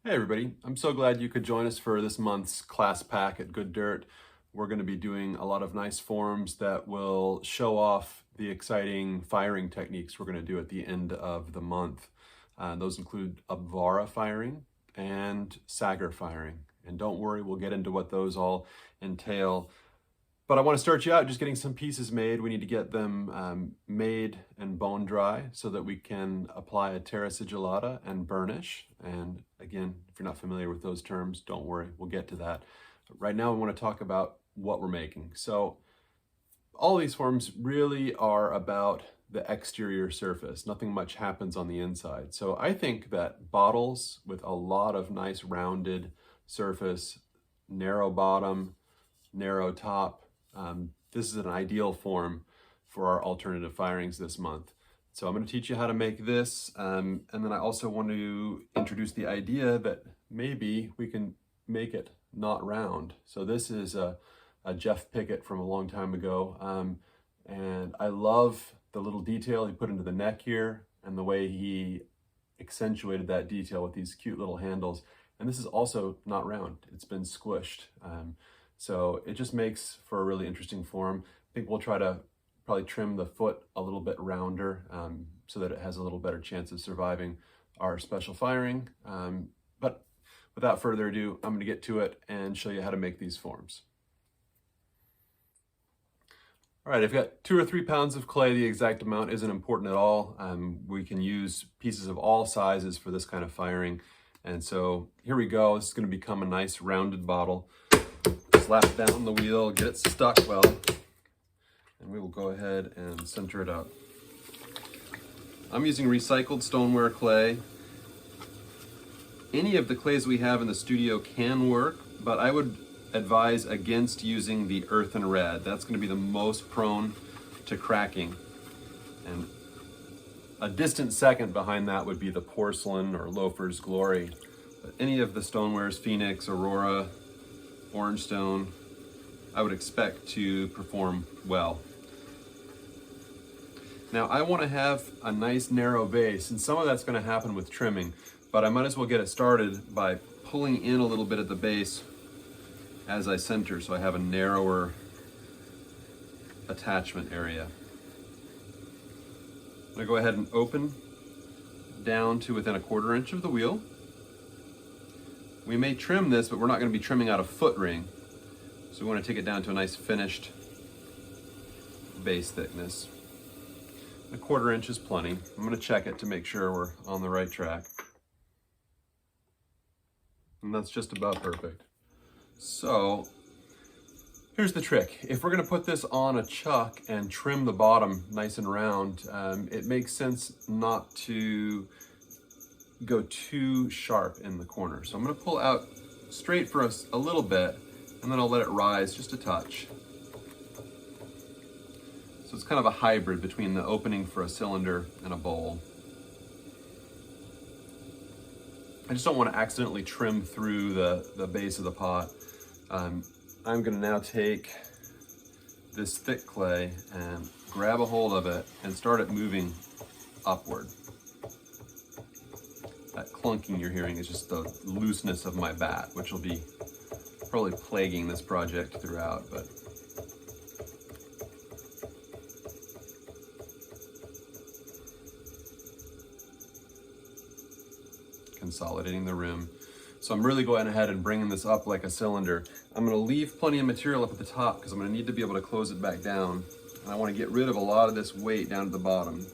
Hey everybody, I'm so glad you could join us for this month's class pack at Good Dirt. We're going to be doing a lot of nice forms that will show off the exciting firing techniques we're going to do at the end of the month. Those include Abvara firing and Sager firing. And don't worry, we'll get into what those all entail. But I want to start you out just getting some pieces made. We need to get them made and bone dry so that we can apply a terra sigillata and burnish. And again, if you're not familiar with those terms, don't worry, we'll get to that. But right now, we want to talk about what we're making. So all these forms really are about the exterior surface. Nothing much happens on the inside. So I think that bottles with a lot of nice rounded surface, narrow bottom, narrow top, this is an ideal form for our alternative firings this month. So I'm going to teach you how to make this, and then I also want to introduce the idea that maybe we can make it not round. So this is a Jeff Pickett from a long time ago, and I love the little detail he put into the neck here and the way he accentuated that detail with these cute little handles. And this is also not round, it's been squished. So it just makes for a really interesting form. I think we'll try to probably trim the foot a little bit rounder so that it has a little better chance of surviving our special firing. But without further ado, I'm going to get to it and show you how to make these forms. All right, I've got 2 or 3 pounds of clay. The exact amount isn't important at all. We can use pieces of all sizes for this kind of firing. And so here we go. This is going to become a nice rounded bottle. Slap down the wheel, get it stuck well, and we will go ahead and center it up. I'm using recycled stoneware clay. Any of the clays we have in the studio can work, but I would advise against using the earthen red. That's going to be the most prone to cracking. And a distant second behind that would be the porcelain or loafer's glory. But any of the stonewares, Phoenix, Aurora, Orange stone, I would expect to perform well. Now I want to have a nice narrow base, and some of that's going to happen with trimming, but I might as well get it started by pulling in a little bit at the base as I center, so I have a narrower attachment area. I'm going to go ahead and open down to within 1/4 inch of the wheel. We may trim this, but we're not going to be trimming out a foot ring. So we want to take it down to a nice finished base thickness. 1/4 inch is plenty. I'm going to check it to make sure we're on the right track. And that's just about perfect. So here's the trick. If we're going to put this on a chuck and trim the bottom nice and round, it makes sense not to go too sharp in the corner. So I'm going to pull out straight for a little bit, and then I'll let it rise just a touch. So it's kind of a hybrid between the opening for a cylinder and a bowl. I just don't want to accidentally trim through the base of the pot. I'm going to now take this thick clay and grab a hold of it and start it moving upward. That clunking you're hearing is just the looseness of my bat, which will be probably plaguing this project throughout, but consolidating the rim. So I'm really going ahead and bringing this up like a cylinder. I'm going to leave plenty of material up at the top because I'm going to need to be able to close it back down. And I want to get rid of a lot of this weight down at the bottom.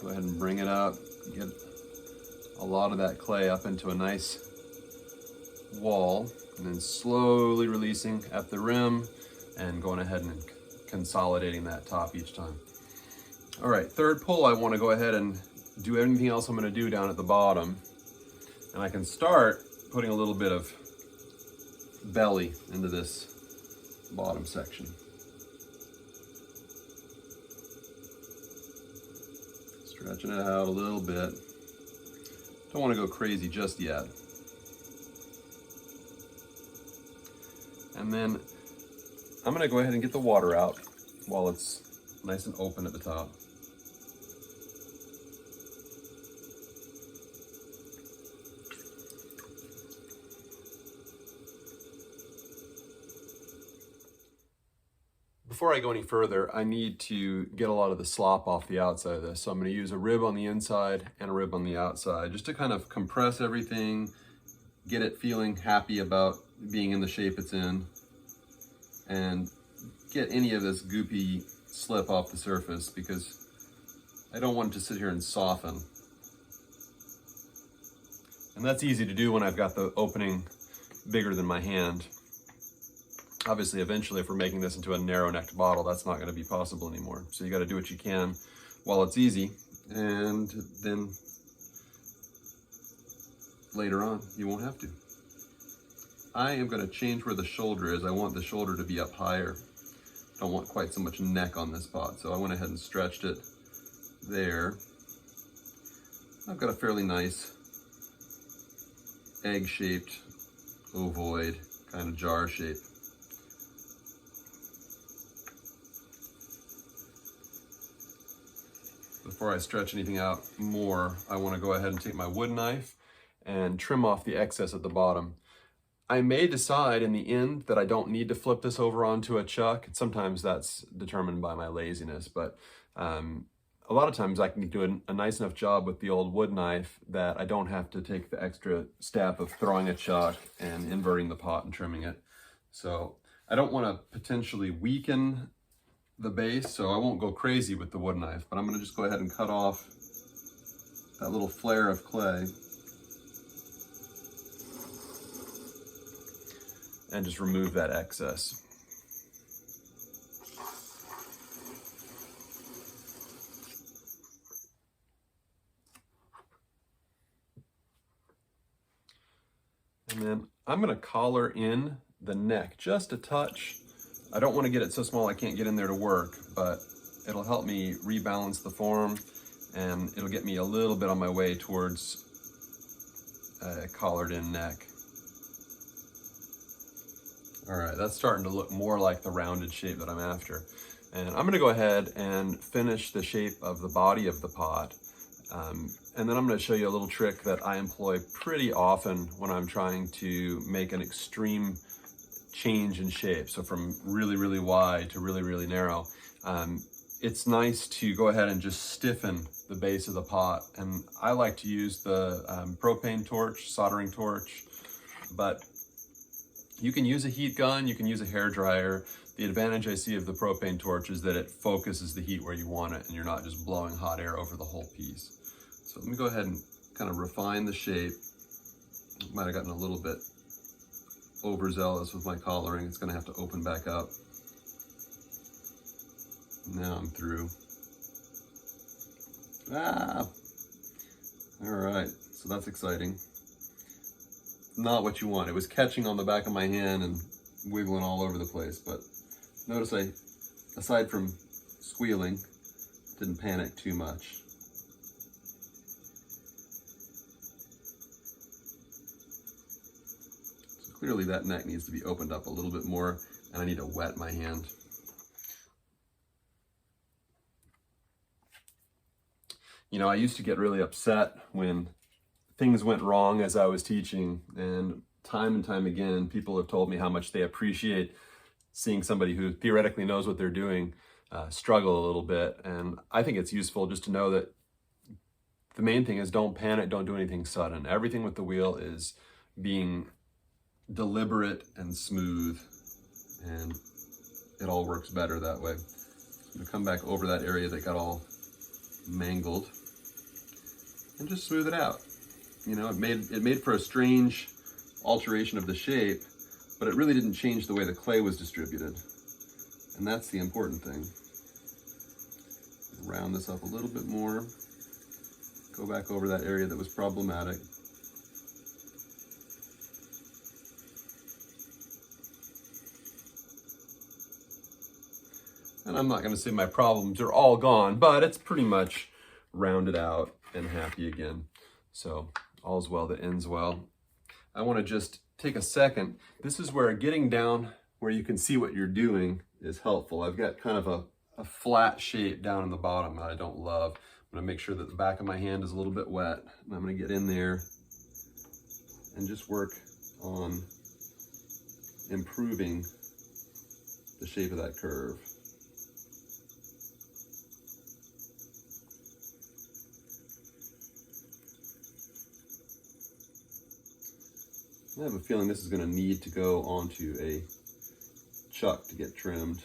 Go ahead and bring it up, get a lot of that clay up into a nice wall, and then slowly releasing at the rim and going ahead and consolidating that top each time. All right, third pull, I want to go ahead and do anything else I'm going to do down at the bottom. And I can start putting a little bit of belly into this bottom section. Stretching it out a little bit. Don't want to go crazy just yet. And then I'm going to go ahead and get the water out while it's nice and open at the top. before I go any further, I need to get a lot of the slop off the outside of this. So I'm going to use a rib on the inside and a rib on the outside, just to kind of compress everything, get it feeling happy about being in the shape it's in, and get any of this goopy slip off the surface, because I don't want it to sit here and soften. And that's easy to do when I've got the opening bigger than my hand. Obviously, eventually, if we're making this into a narrow-necked bottle, that's not going to be possible anymore. So you got to do what you can while it's easy, and then later on, you won't have to. I am going to change where the shoulder is. I want the shoulder to be up higher. Don't want quite so much neck on this pot, so I went ahead and stretched it there. I've got a fairly nice egg-shaped, ovoid, kind of jar shape. Before I stretch anything out more, I want to go ahead and take my wood knife and trim off the excess at the bottom. I may decide in the end that I don't need to flip this over onto a chuck. Sometimes that's determined by my laziness, but a lot of times I can do a nice enough job with the old wood knife that I don't have to take the extra step of throwing a chuck and inverting the pot and trimming it. So I don't want to potentially weaken the base, so I won't go crazy with the wood knife, but I'm going to just go ahead and cut off that little flare of clay and just remove that excess. And then I'm going to collar in the neck just a touch. I don't want to get it so small I can't get in there to work, but it'll help me rebalance the form, and it'll get me a little bit on my way towards a collared in neck. All right, that's starting to look more like the rounded shape that I'm after. And I'm gonna go ahead and finish the shape of the body of the pot. And then I'm gonna show you a little trick that I employ pretty often when I'm trying to make an extreme change in shape. So from really, really wide to really, really narrow. It's nice to go ahead and just stiffen the base of the pot. And I like to use the propane torch, soldering torch, but you can use a heat gun, you can use a hair dryer. The advantage I see of the propane torch is that it focuses the heat where you want it, and you're not just blowing hot air over the whole piece. So let me go ahead and kind of refine the shape. Might have gotten a little bit overzealous with my collaring. It's going to have to open back up. Now I'm through. All right, so that's exciting. Not what you want. It was catching on the back of my hand and wiggling all over the place, but notice I, aside from squealing, didn't panic too much. So clearly that neck needs to be opened up a little bit more, and I need to wet my hand. You know, I used to get really upset when things went wrong as I was teaching, and time again, people have told me how much they appreciate seeing somebody who theoretically knows what they're doing struggle a little bit. And I think it's useful just to know that the main thing is don't panic, don't do anything sudden. Everything with the wheel is being deliberate and smooth, and it all works better that way. I'm gonna come back over that area that got all mangled and just smooth it out. You know, it made for a strange alteration of the shape, but it really didn't change the way the clay was distributed. And that's the important thing. Round this up a little bit more. Go back over that area that was problematic. And I'm not going to say my problems are all gone, but it's pretty much rounded out and happy again. So all's well that ends well. I want to just take a second. This is where getting down where you can see what you're doing is helpful. I've got kind of a flat shape down in the bottom that I don't love. I'm going to make sure that the back of my hand is a little bit wet. And I'm going to get in there and just work on improving the shape of that curve. I have a feeling this is going to need to go onto a chuck to get trimmed.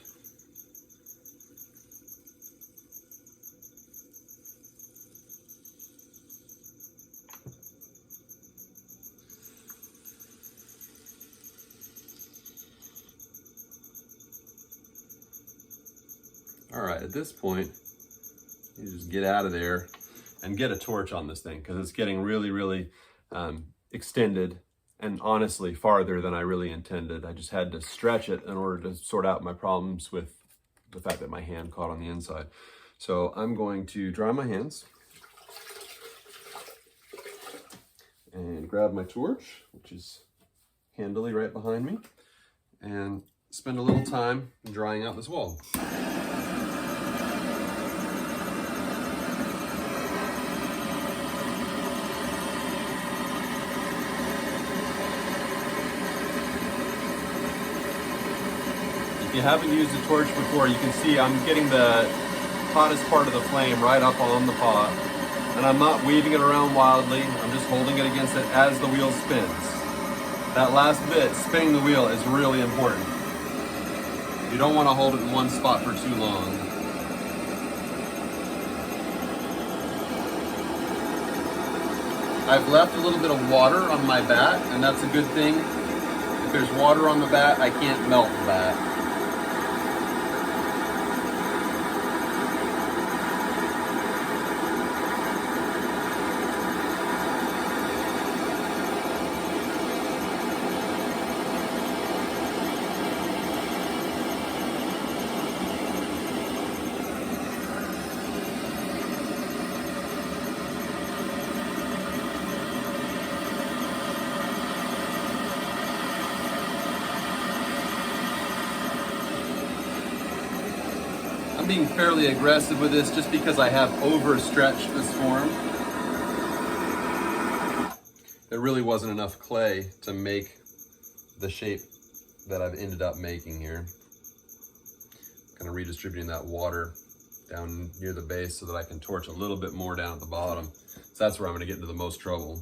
All right, at this point, you just get out of there and get a torch on this thing because it's getting really, really extended and honestly farther than I really intended. I just had to stretch it in order to sort out my problems with the fact that my hand caught on the inside. So I'm going to dry my hands and grab my torch, which is handily right behind me, and spend a little time drying out this wall. If you haven't used a torch before, you can see I'm getting the hottest part of the flame right up on the pot. And I'm not waving it around wildly, I'm just holding it against it as the wheel spins. That last bit, spinning the wheel, is really important. You don't want to hold it in one spot for too long. I've left a little bit of water on my bat, and that's a good thing. If there's water on the bat, I can't melt the bat. I'm being fairly aggressive with this just because I have overstretched this form. There really wasn't enough clay to make the shape that I've ended up making here. Kind of redistributing that water down near the base so that I can torch a little bit more down at the bottom. So that's where I'm going to get into the most trouble.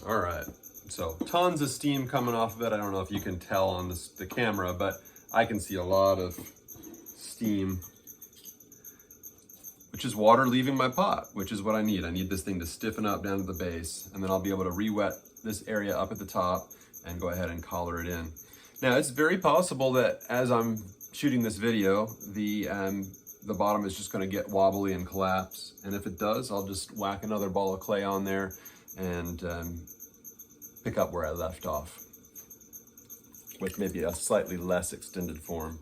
All right, so tons of steam coming off of it. I don't know if you can tell on the camera, but I can see a lot of steam, which is water leaving my pot, which is what I need. I need this thing to stiffen up down to the base, and then I'll be able to re-wet this area up at the top and go ahead and collar it in. Now, it's very possible that as I'm shooting this video, the bottom is just gonna get wobbly and collapse. And if it does, I'll just whack another ball of clay on there and pick up where I left off with maybe a slightly less extended form.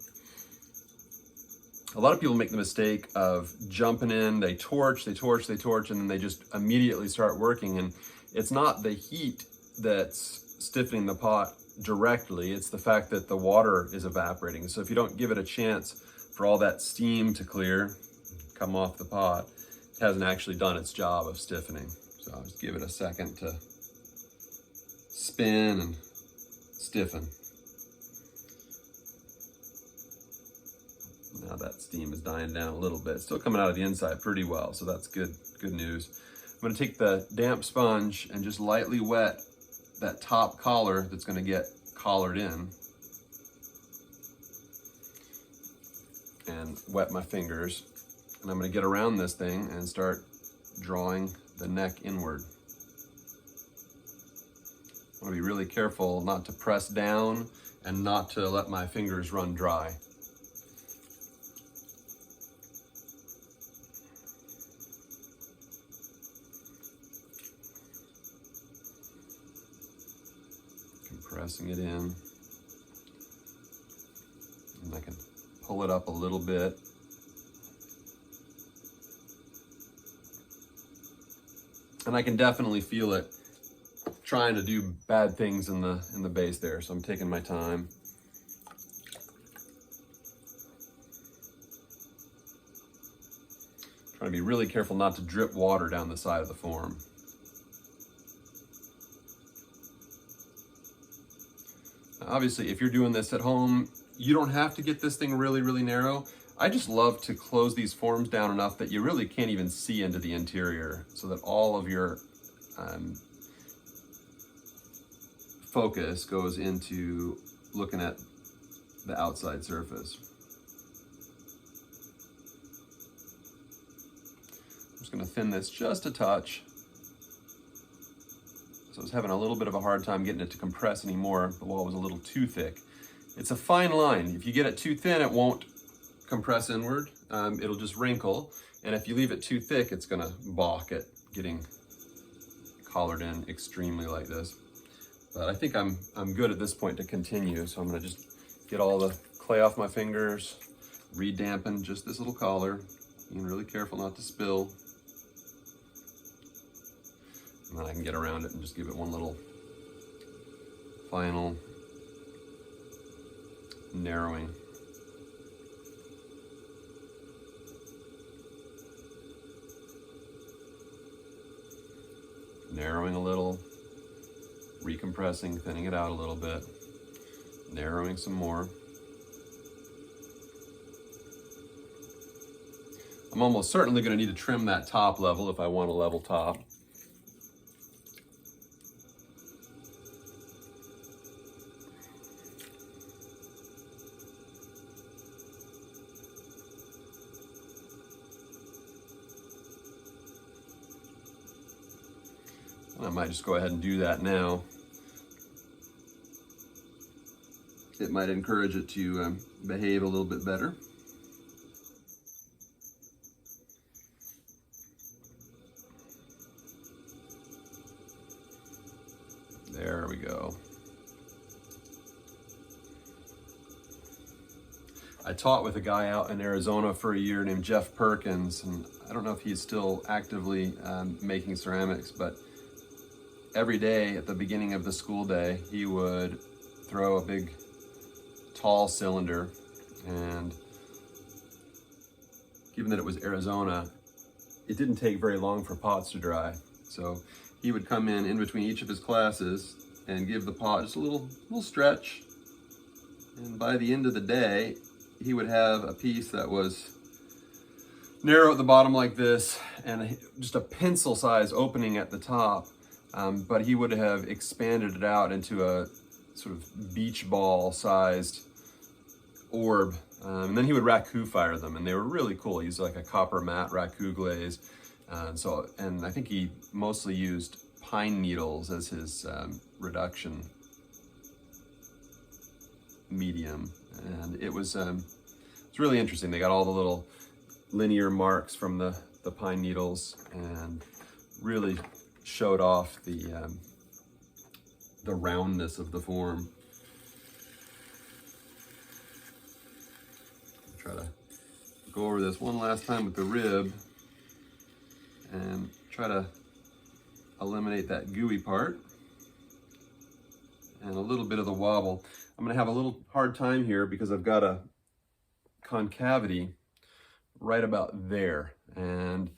A lot of people make the mistake of jumping in, they torch, and then they just immediately start working. And it's not the heat that's stiffening the pot directly, it's the fact that the water is evaporating. So if you don't give it a chance for all that steam to clear, come off the pot, it hasn't actually done its job of stiffening. So I'll just give it a second to spin and stiffen. Now that steam is dying down a little bit. It's still coming out of the inside pretty well, so that's good news. I'm gonna take the damp sponge and just lightly wet that top collar that's gonna get collared in. And wet my fingers. And I'm gonna get around this thing and start drawing the neck inward. I want to be really careful not to press down and not to let my fingers run dry. Compressing it in. And I can pull it up a little bit. And I can definitely feel it trying to do bad things in the base there, so I'm taking my time. Trying to be really careful not to drip water down the side of the form. Now, obviously, if you're doing this at home, you don't have to get this thing really, really narrow. I just love to close these forms down enough that you really can't even see into the interior, so that all of your focus goes into looking at the outside surface. I'm just going to thin this just a touch. So I was having a little bit of a hard time getting it to compress anymore. The wall was a little too thick. It's a fine line. If you get it too thin, it won't compress inward. It'll just wrinkle. And if you leave it too thick, it's going to balk at getting collared in extremely like this. But I think I'm good at this point to continue. So I'm going to just get all the clay off my fingers, re-dampen just this little collar, being really careful not to spill. And then I can get around it and just give it one little final narrowing. Narrowing a little, recompressing, thinning it out a little bit, narrowing some more. I'm almost certainly going to need to trim that top level if I want a level top. I might just go ahead and do that now. It might encourage it to behave a little bit better. There we go. I taught with a guy out in Arizona for a year named Jeff Perkins, and I don't know if he's still actively making ceramics, but every day at the beginning of the school day, he would throw a big tall cylinder, and given that it was Arizona, it didn't take very long for pots to dry. So he would come in between each of his classes and give the pot just a little stretch. And by the end of the day, he would have a piece that was narrow at the bottom like this and just a pencil size opening at the top. But he would have expanded it out into a sort of beach ball sized orb. And then he would raku fire them, and they were really cool. He used like a copper matte raku glaze. And I think he mostly used pine needles as his reduction medium. And it was it's really interesting. They got all the little linear marks from the pine needles and really showed off the roundness of the form. Try to go over this one last time with the rib and try to eliminate that gooey part and a little bit of the wobble. I'm gonna have a little hard time here because I've got a concavity right about there, and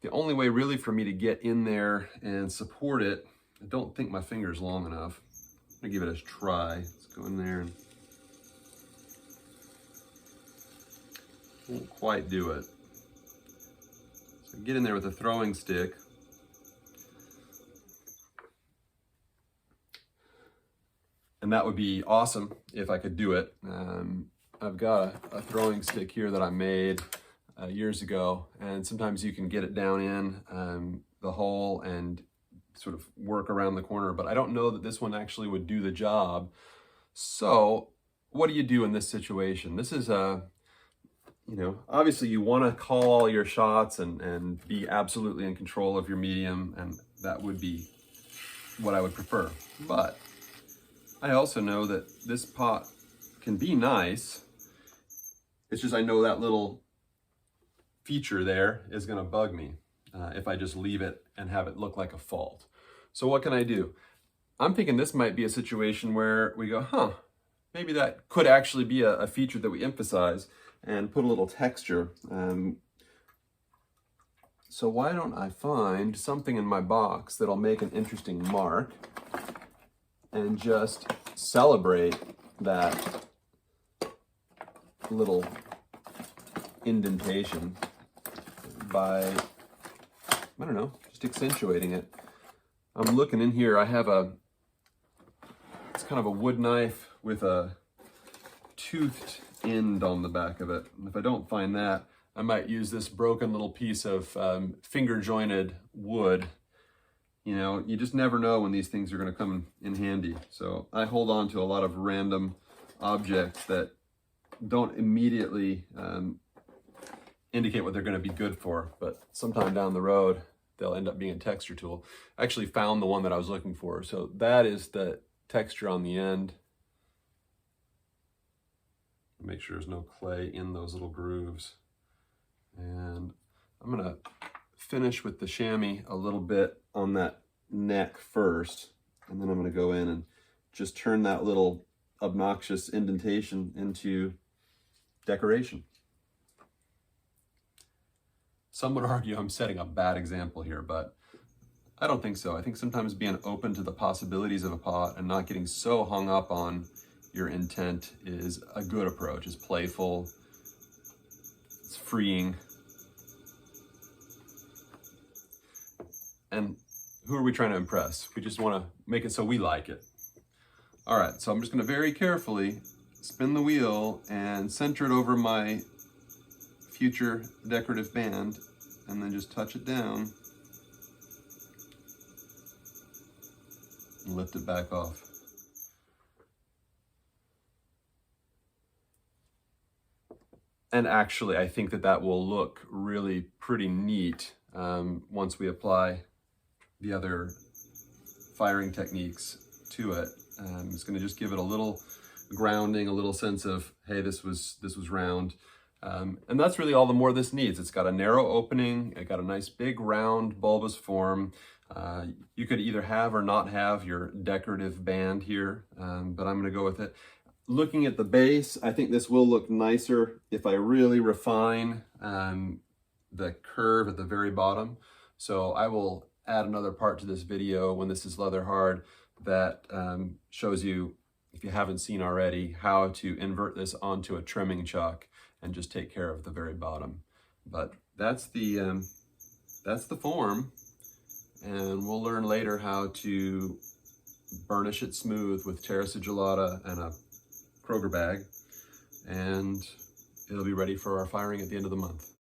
the only way really for me to get in there and support it, I don't think my finger's long enough. I'm gonna give it a try. Let's go in there and won't quite do it. So get in there with a throwing stick. And that would be awesome if I could do it. I've got a throwing stick here that I made years ago, and sometimes you can get it down in the hole and sort of work around the corner, but I don't know that this one actually would do the job. So what do you do in this situation? This is obviously you want to call all your shots and be absolutely in control of your medium, and that would be what I would prefer. But I also know that this pot can be nice. It's just I know that little feature there is going to bug me if I just leave it and have it look like a fault. So what can I do? I'm thinking this might be a situation where we go, maybe that could actually be a feature that we emphasize and put a little texture. So why don't I find something in my box that'll make an interesting mark and just celebrate that little indentation by, I don't know, just accentuating it. I'm looking in here, I have it's kind of a wood knife with a toothed end on the back of it. And if I don't find that, I might use this broken little piece of finger jointed wood. You know, you just never know when these things are going to come in handy. So I hold on to a lot of random objects that don't immediately indicate what they're going to be good for, but sometime down the road, they'll end up being a texture tool. I actually found the one that I was looking for. So that is the texture on the end. Make sure there's no clay in those little grooves. And I'm gonna finish with the chamois a little bit on that neck first, and then I'm gonna go in and just turn that little obnoxious indentation into decoration. Some would argue I'm setting a bad example here, but I don't think so. I think sometimes being open to the possibilities of a pot and not getting so hung up on your intent is a good approach. It's playful, it's freeing. And who are we trying to impress? We just want to make it so we like it. All right, so I'm just going to very carefully spin the wheel and center it over my future decorative band, and then just touch it down and lift it back off. And actually, I think that will look really pretty neat once we apply the other firing techniques to it. It's going to just give it a little grounding, a little sense of, hey, this was round. And that's really all the more this needs. It's got a narrow opening, it got a nice big round bulbous form. You could either have or not have your decorative band here, but I'm going to go with it. Looking at the base, I think this will look nicer if I really refine the curve at the very bottom. So I will add another part to this video when this is leather hard that shows you, if you haven't seen already, how to invert this onto a trimming chuck and just take care of the very bottom. But that's the form, and we'll learn later how to burnish it smooth with terra sigillata and a Kroger bag, and it'll be ready for our firing at the end of the month.